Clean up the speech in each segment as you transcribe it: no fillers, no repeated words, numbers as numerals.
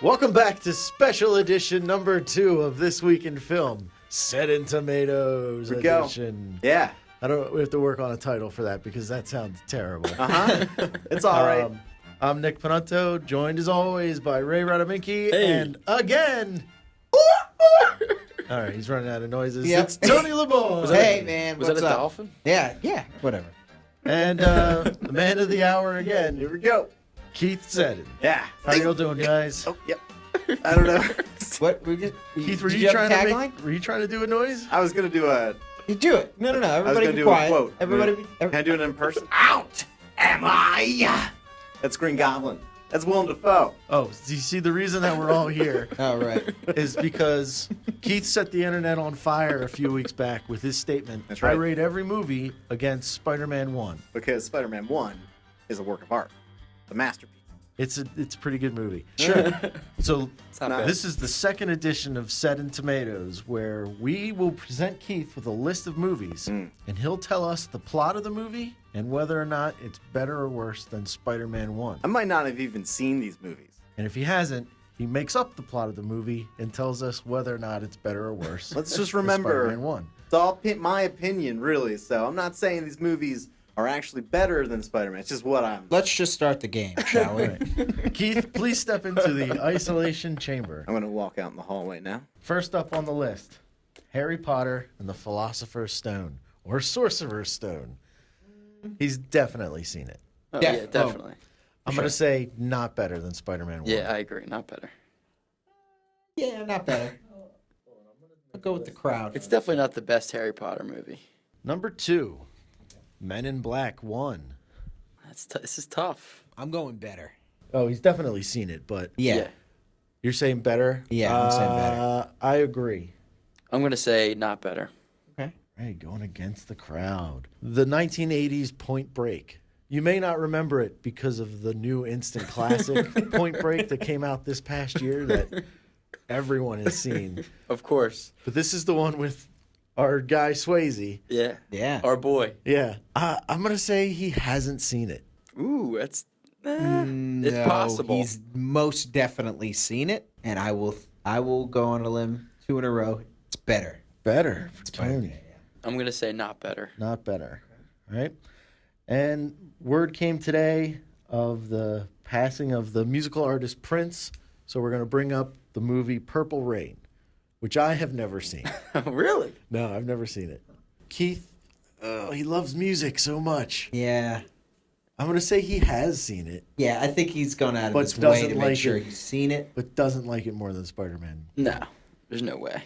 Welcome back to special edition number 2 of This Week in Film, Seddon Tomatoes edition. Yeah. We have to work on a title for that because that sounds terrible. It's all right. I'm Nick Panotto, joined as always by Ray Radaminki, and again... All right, he's running out of noises. Yep. It's Tony LeBon. Hey, man, Was what's that a up? dolphin? Yeah, whatever. And the man of the hour again, Here we go. Keith Seddon. Yeah. How y'all doing, guys? Oh, yep. I don't know. What? Keith, were did you have trying a to tagline? were you trying to do a noise? I was going to do a... You do it. No. Everybody gonna be do a quiet. quote. Everybody Can I do it in person? Out am I? That's Green Goblin. That's Willem Dafoe. Oh, you see, the reason that we're all here Oh, right. is because Keith set the internet on fire a few weeks back with his statement. That's right. I rate every movie against Spider-Man 1. Because Spider-Man 1 is a work of art. A masterpiece. It's a pretty good movie. Sure. So not bad. this is the second edition of Seddon Tomatoes, where we will present Keith with a list of movies, and he'll tell us the plot of the movie and whether or not it's better or worse than Spider-Man 1. I might not have even seen these movies. And if he hasn't, he makes up the plot of the movie and tells us whether or not it's better or worse. Let's just than remember, Spider-Man 1. it's all my opinion, really. So I'm not saying these movies are actually better than Spider-Man. It's just what I'm... Let's just start the game, shall we? Keith, please step into the isolation chamber. I'm going to walk out in the hallway now. First up on the list, Harry Potter and the Philosopher's Stone, or Sorcerer's Stone. He's definitely seen it. Oh, Yeah. yeah, definitely. I'm going to say not better than Spider-Man 1. Yeah, I agree. Not better. Yeah, not better. I'll go with the crowd. It's definitely not the best Harry Potter movie. Number 2, Men in Black 1. This is tough. I'm going better. Oh, he's definitely seen it, but Yeah. you're saying better? Yeah, I'm saying better. I agree. I'm going to say not better. Okay. Hey, going against the crowd. The 1980s Point Break. You may not remember it because of the new instant classic Point Break that came out this past year that everyone has seen. Of course. But this is the one with our guy Swayze. Yeah. Yeah. Our boy. Yeah. I'm going to say he hasn't seen it. Ooh, that's... it's No, possible. He's most definitely seen it, and I will go on a limb 2 in a row. It's better. Better for Tony. I'm going to say not better. Not better. All right. And word came today of the passing of the musical artist Prince. So we're going to bring up the movie Purple Rain, which I have never seen. Really? No, I've never seen it. Keith, he loves music so much. Yeah. I'm going to say he has seen it, Yeah, I think he's gone out of But his way doesn't to like make sure it. he's seen it. but doesn't like it more than Spider-Man. No. There's no way.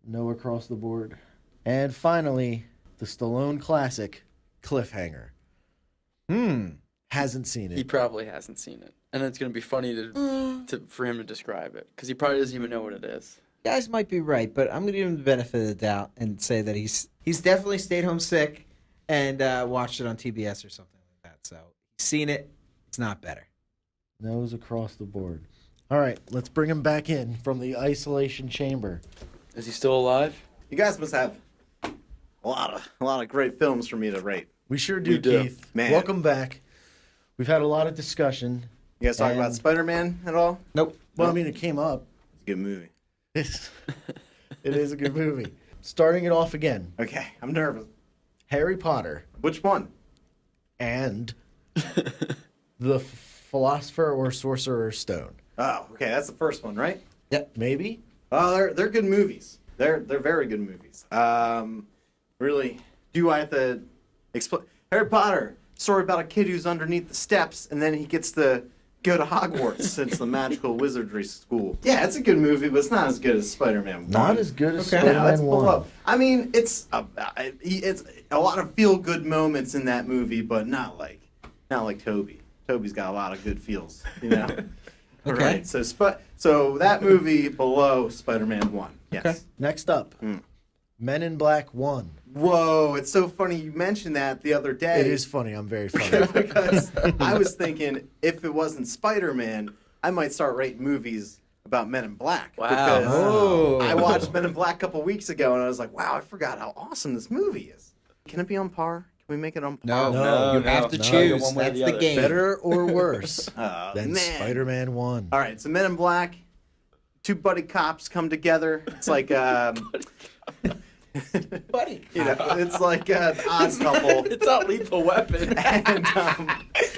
No across the board. And finally, the Stallone classic, Cliffhanger. Hasn't seen He it. probably hasn't seen it. And it's going to be funny for him to describe it. Because he probably doesn't even know what it is. Guys might be right, but I'm going to give him the benefit of the doubt and say that he's definitely stayed home sick and watched it on TBS or something like that. So he's seen it. It's not better. Nose across the board. All right, let's bring him back in from the isolation chamber. Is he still alive? You guys must have a lot of great films for me to rate. We sure do, We do. Keith. Man. Welcome back. We've had a lot of discussion. You guys talk And- about Spider-Man at all? Nope. Well, I mean, it came up. It's a good movie. It is a good movie. Starting it off again, Okay, I'm nervous. Harry Potter Which one? and the Philosopher or Sorcerer's Stone. Oh, okay, that's the first one, right? Maybe? Oh, they're good movies. They're very good movies. Really, do I have to explain? Harry Potter, story about a kid who's underneath the steps, and then he gets to go to Hogwarts. It's the magical wizardry school. Yeah, it's a good movie, but it's not as good as Spider-Man 1. Not as good as Okay. No, it's Spider-Man 1. below. I mean, it's a lot of feel-good moments in that movie, but not like Toby. Toby's got a lot of good feels, you know. Okay. Right. So that movie below Spider-Man 1. Yes. Okay. Next up, Men in Black 1. Whoa, it's so funny you mentioned that the other day. It is funny. I'm very funny. Because I was thinking if it wasn't Spider-Man, I might start rating movies about Men in Black. Wow. Because Oh. I watched Men in Black a couple weeks ago, and I was like, wow, I forgot how awesome this movie is. Can it be on par? we make it on No, No, you no, have to no, choose. one way or That's the the other. game. Better or worse than man. Spider-Man 1? All right, so Men in Black, two buddy cops come together. It's like buddy. you know, it's like an odd couple, It's not Lethal Weapon. and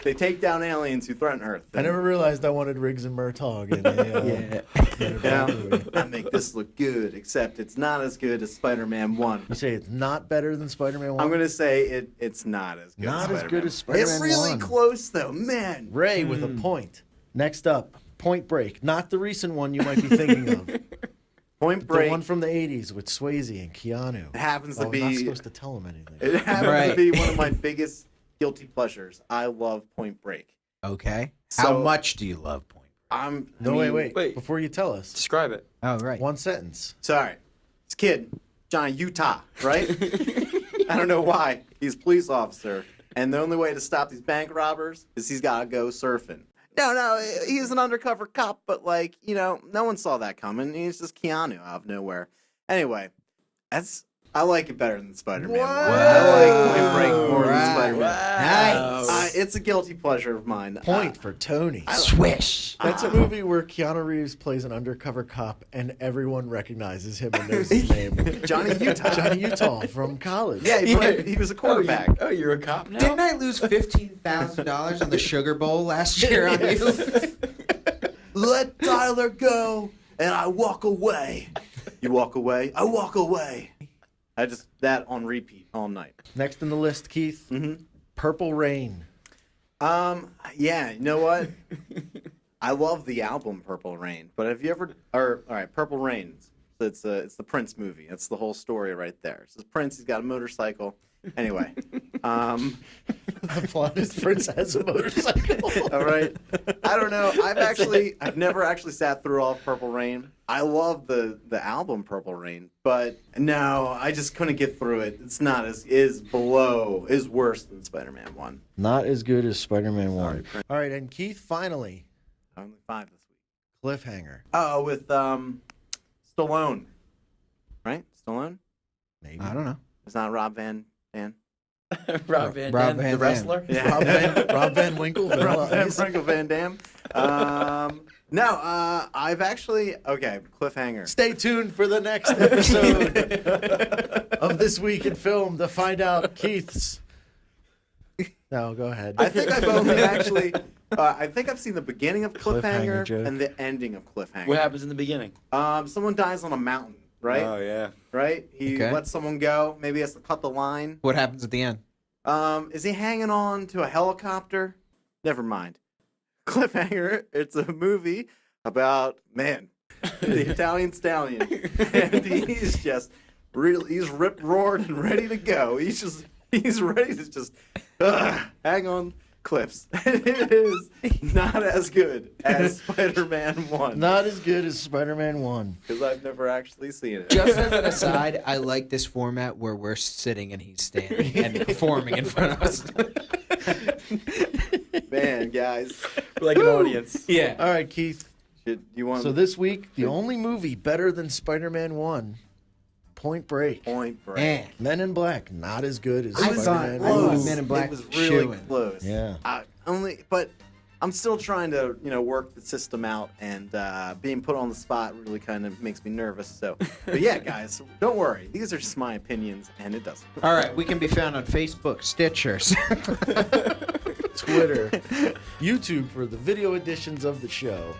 they take down aliens who threaten Earth. I never realized I wanted Riggs and Murtaugh in a Yeah. Men in Black movie. I make this look good, except it's not as good as Spider-Man 1. You say it's not better than Spider-Man 1? I'm gonna say it's not as good. Not as as good Spider-Man. as Spider-Man It's really 1. close though, man. Ray with a point. Next up, Point Break. Not the recent one you might be thinking of. Point The Break. one from the 80s with Swayze and Keanu. It happens to Oh, I'm not be. supposed to tell him anything. It happens Right. to be one of my biggest guilty pleasures. I love Point Break. Okay. So- How much do you love Point? Wait. Before you tell us, Describe it. Oh, right. one sentence. Sorry, this kid, Johnny Utah, right? I don't know why. He's a police officer, and the only way to stop these bank robbers is he's got to go surfing. No, he's an undercover cop, but like, you know, no one saw that coming. He's just Keanu out of nowhere. Anyway, I like it better than Spider-Man. What? I like Point Break more than Right. Spider-Man. Nice. It's a guilty pleasure of mine. Point for Tony. Swish. That's a movie where Keanu Reeves plays an undercover cop and everyone recognizes him and knows his name. Johnny Utah. Johnny Utah from college. Yeah, he was a quarterback. Oh, you're a cop now? Didn't I lose $15,000 on the Sugar Bowl last year on you? Let Tyler go, and I walk away. You walk away, I walk away. I just, that on repeat all night. Next in the list, Keith. Mm-hmm. Purple Rain. Yeah, you know what? I love the album Purple Rain, but have you ever, all right, Purple Rain. It's the Prince movie. That's the whole story right there. So Prince, he's got a motorcycle. Anyway, The plot is Prince has a motorcycle. all right. I don't know. I've never actually sat through all of Purple Rain. I love the album Purple Rain, but no, I just couldn't get through it. It's not is worse than Spider-Man 1. Not as good as Spider-Man 1. All right, and Keith, finally, Only 5 this week. Cliffhanger. Oh, with Stallone. Right? Stallone? Maybe. I don't know. It's not Rob Van Dam. Rob Van Rob Dam, Van the Dam. wrestler? Yeah. Rob Van Winkle. Rob Vanilla Ice. Van Dam. No, I've actually Cliffhanger. Stay tuned for the next episode of This Week in Film to find out Keith's. No, go ahead. I think I've only actually. I think I've seen the beginning of Cliffhanger Cliffhanger joke. and the ending of Cliffhanger. What happens in the beginning? Someone dies on a mountain, right? Oh, yeah. Right? He Okay. lets someone go. Maybe he has to cut the line. What happens at the end? Is he hanging on to a helicopter? Never mind. Cliffhanger. It's a movie about the Italian stallion, and he's just he's rip roared and ready to go. He's ready to just hang on cliffs. It is not as good as Spider-Man 1 Not as good as Spider-Man 1. because I've never actually seen it. Just as an aside, I like this format where we're sitting and he's standing and performing in front of us. Man, guys, Like an audience. Yeah. All right, Keith. you want So this week, the only movie better than Spider-Man 1, Point Break. Point Break? Man. Men in Black, not as good as I thought Spider-Man close. 1. Men in Black It was was really shoo-in. close. Yeah. But I'm still trying to, work the system out, and being put on the spot really kind of makes me nervous. So, but yeah, guys, don't worry. These are just my opinions, and it doesn't. All right, we can be found on Facebook, Stitchers. Twitter, YouTube for the video editions of the show.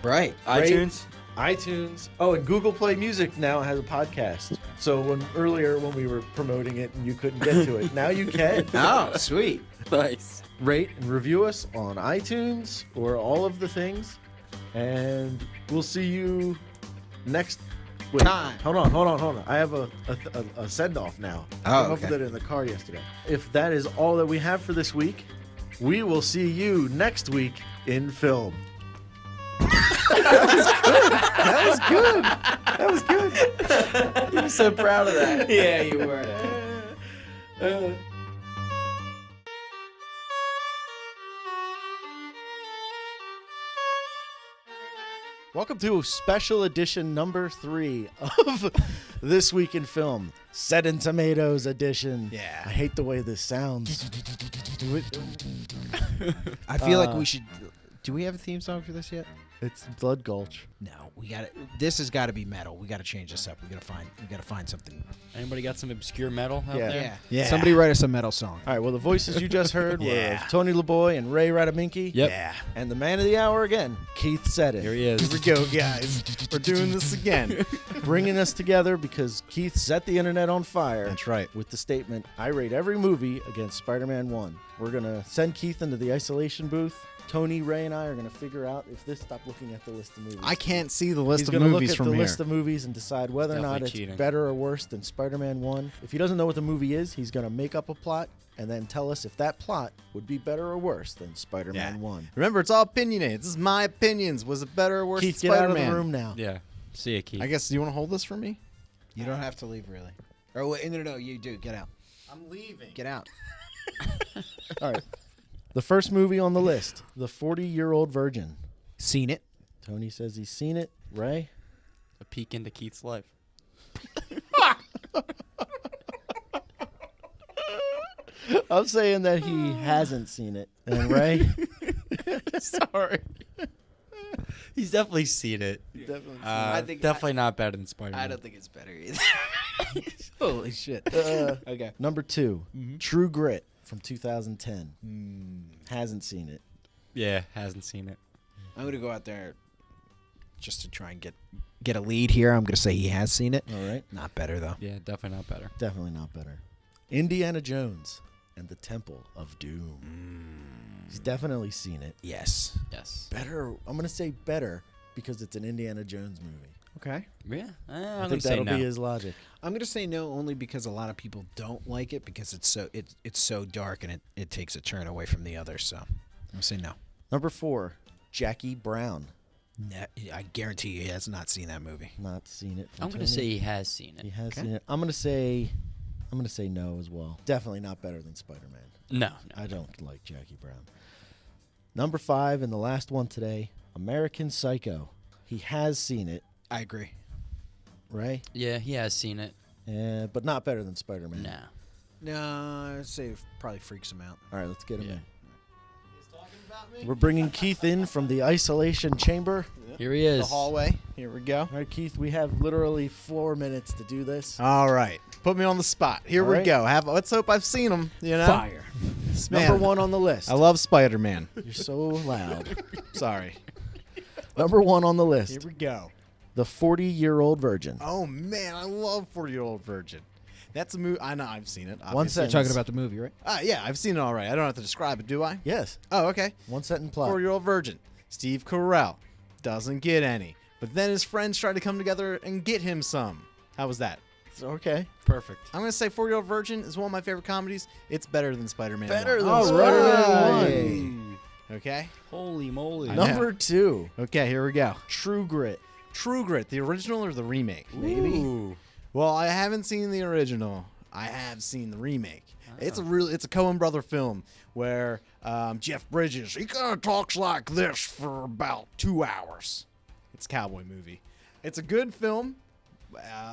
Right. iTunes? iTunes. Oh, and Google Play Music now has a podcast. So earlier when we were promoting it and you couldn't get to it, now you can. Oh, sweet. Nice. Rate and review us on iTunes or all of the things. And we'll see you next week. Time. Hold on. I have a send-off now. Oh, I came up okay. with it in the car yesterday. If that is all that we have for this week, we will see you next week in film. That was good. You were so proud of that. Yeah, you were. Welcome to special edition number 3 of This Week in Film, Seddon Tomatoes edition. Yeah. I hate the way this sounds. I feel like we should. Do we have a theme song for this yet? It's Blood Gulch. No, we got it. This has got to be metal. We got to change this up. We got to find something. Anybody got some obscure metal out Yeah. there? Yeah. Somebody write us a metal song. All right, well, the voices you just heard were Yeah. of Tony LeBoy and Ray Radaminki. Yep. Yeah. And the man of the hour again, Keith Seddon. Here he is. Here we go, guys. We're doing this again. Bringing us together because Keith set the internet on fire. That's right. With the statement, I rate every movie against Spider-Man 1. We're going to send Keith into the isolation booth. Tony, Ray, and I are going to figure out if this... Stop looking at the list of movies. I can't see the list He's of going to look movies at from the here. list of movies and decide whether or not Definitely it's cheating. better or worse than Spider-Man 1. If he doesn't know what the movie is, he's going to make up a plot and then tell us if that plot would be better or worse than Spider-Man 1. Remember, it's all opinionated. This is my opinions. Was it better or worse Keith, than get out of Spider-Man? the room now. Yeah. See ya, Keith. I guess, do you want to hold this for me? You don't have to leave, really. Or wait, no, you do. Get out. I'm leaving. Get out. All right. The first movie on the list, The 40-Year-Old Virgin. Seen it. Tony says he's seen it. Ray? A peek into Keith's life. I'm saying that he hasn't seen it. And Ray? Sorry. He's definitely seen it. I think definitely not better than Spider-Man. I don't think it's better either. Holy shit. Okay. Number 2, Mm-hmm. True Grit from 2010. Hasn't seen it. Yeah, hasn't seen it. I'm going to go out there just to try and get a lead here. I'm going to say he has seen it. All right. Not better, though. Yeah, definitely not better. Definitely not better. Indiana Jones and the Temple of Doom. He's definitely seen it. Yes. Yes. Better. I'm going to say better because it's an Indiana Jones movie. Okay. Yeah. I I'm think gonna say that'll no. be his logic. I'm going to say no only because a lot of people don't like it because it's so dark and it takes a turn away from the others. So I'm going to say no. Number 4, Jackie Brown. I guarantee you he has not seen that movie. Not seen it. from I'm gonna Tony. say he has seen He it. has Okay. seen it. I'm gonna say no as well. Definitely not better than Spider-Man. No. I don't like Jackie Brown. Number 5 and the last one today, American Psycho. He has seen it, I agree. right? Yeah, he has seen it. But not better than Spider-Man. No. No, I'd say it probably freaks him out. All right, let's get him Yeah. in. We're bringing Keith in from the isolation chamber. Here he is. The hallway. Here we go. All right, Keith, we have literally 4 minutes to do this. All right. Put me on the spot. Here All we right. go. Let's hope I've seen them, you know? Fire. Man, Number 1 on the list. I love Spider-Man. You're so loud. Sorry. Number 1 on the Here list, we go. The 40-Year-Old Virgin. Oh, man. I love 40-Year-Old Virgin. That's a movie. I know. I've seen it. One obviously. sentence. Talking about the movie, right? Yeah, I've seen it all right. I don't have to describe it, do I? Yes. Oh, okay. 1 sentence plot. 4-year-old virgin. Steve Carell doesn't get any. But then his friends try to come together and get him some. How was that? Okay. Perfect. I'm going to say 4-year-old virgin is one of my favorite comedies. It's better than Spider-Man. Better 1. than All Spider-Man 1. Okay. Holy moly. I know. Number 2, Okay, here we go. True Grit. True Grit, the original or the remake? Ooh. Well, I haven't seen the original. I have seen the remake. It's a Coen brother film where Jeff Bridges, he kind of talks like this for about 2 hours. It's a cowboy movie. It's a good film.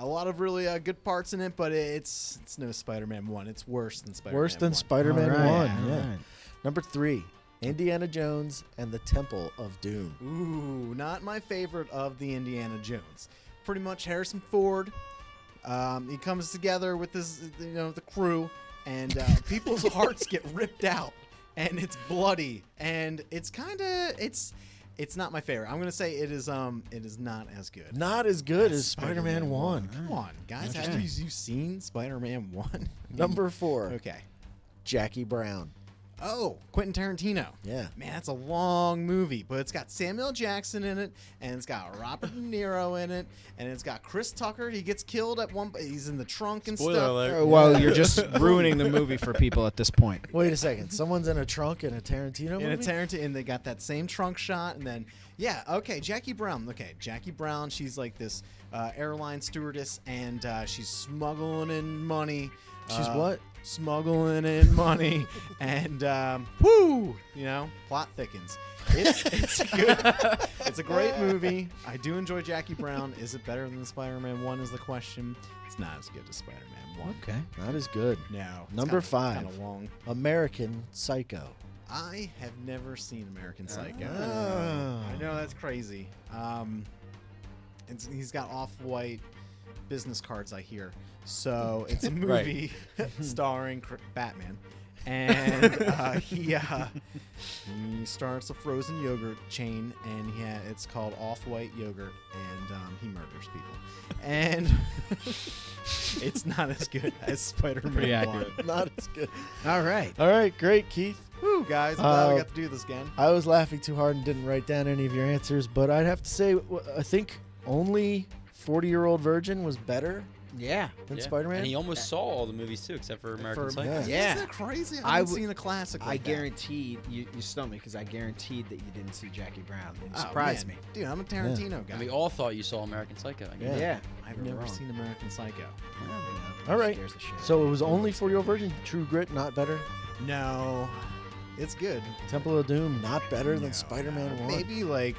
A lot of really good parts in it, but it's no Spider-Man 1. It's worse than Spider-Man 1. Worse than Spider-Man All right, 1. all Yeah. right. Number 3, Indiana Jones and the Temple of Doom. Ooh, not my favorite of the Indiana Jones. Pretty much Harrison Ford. He comes together with this, the crew, and people's hearts get ripped out, and it's bloody, and it's not my favorite. I'm gonna say it is not as good. Not as good as as Spider-Man 1. Come on, guys, have you seen Spider-Man 1? Number 4, Okay. Jackie Brown. Oh, Quentin Tarantino. Yeah. Man, that's a long movie, but it's got Samuel Jackson in it, and it's got Robert De Niro in it, and it's got Chris Tucker. He gets killed at one. He's in the trunk and Spoiler stuff. alert. Well, you're just ruining the movie for people at this point. Wait a second. Someone's in a trunk in a Tarantino movie? In a Tarantino, and they got that same trunk shot, and then Jackie Brown. Okay, Jackie Brown. She's like this airline stewardess, and she's smuggling in money. She's what? smuggling in money, and whoo, plot thickens. It's good. It's a great movie. I do enjoy Jackie Brown. Is it better than Spider-Man 1 is the question. It's not as good as Spider-Man 1. Okay. Not as good. No. Number 5. Kind of long. American Psycho. I have never seen American Psycho. Oh. I know that's crazy. He's got off-white business cards, I hear. So it's a movie starring Batman, and he starts a frozen yogurt chain, and it's called Off-White Yogurt, and he murders people. And it's not as good as Spider-Man Pretty 1. accurate. Not as good. All right. All right, great, Keith. Woo, guys! I'm glad we got to do this again. I was laughing too hard and didn't write down any of your answers, but I'd have to say I think only 40-Year-Old Virgin was better Yeah. than Yeah. Spider-Man. And he almost saw all the movies too, except for American Psycho. Yeah. Isn't that crazy? I I haven't w- seen a classic. I Like that. guaranteed you stumped me because I guaranteed that you didn't see Jackie Brown. And you Oh, surprised man. me. Dude. I'm a Tarantino guy. And we all thought you saw American Psycho. Yeah. Yeah. I've you were never wrong. seen American Psycho. All right. Scares the shit out of So it was only 40-Year-Old Virgin. True Grit, not better. No, it's good. Temple of Doom, not better than No, Spider-Man 1. Maybe like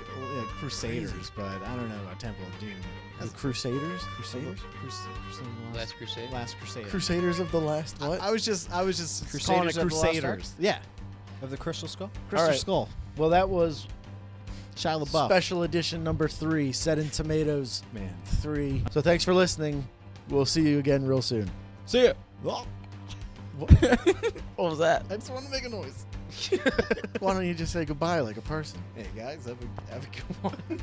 Crusaders, but I don't know about Temple of Doom. The Crusaders? Crusaders? Last Crusade. Last Crusade. Crusaders of the Last what? I was just calling it Crusaders of the Lost Crusaders. Yeah, Of the Crystal Skull? Crystal right. Skull. Well, that was Shia LaBeouf. special edition number 3, Seddon Tomatoes Man. 3. So thanks for listening. We'll see you again real soon. See ya. Oh, What was that? I just want to make a noise. Why don't you just say goodbye like a person? Hey guys, have a good one.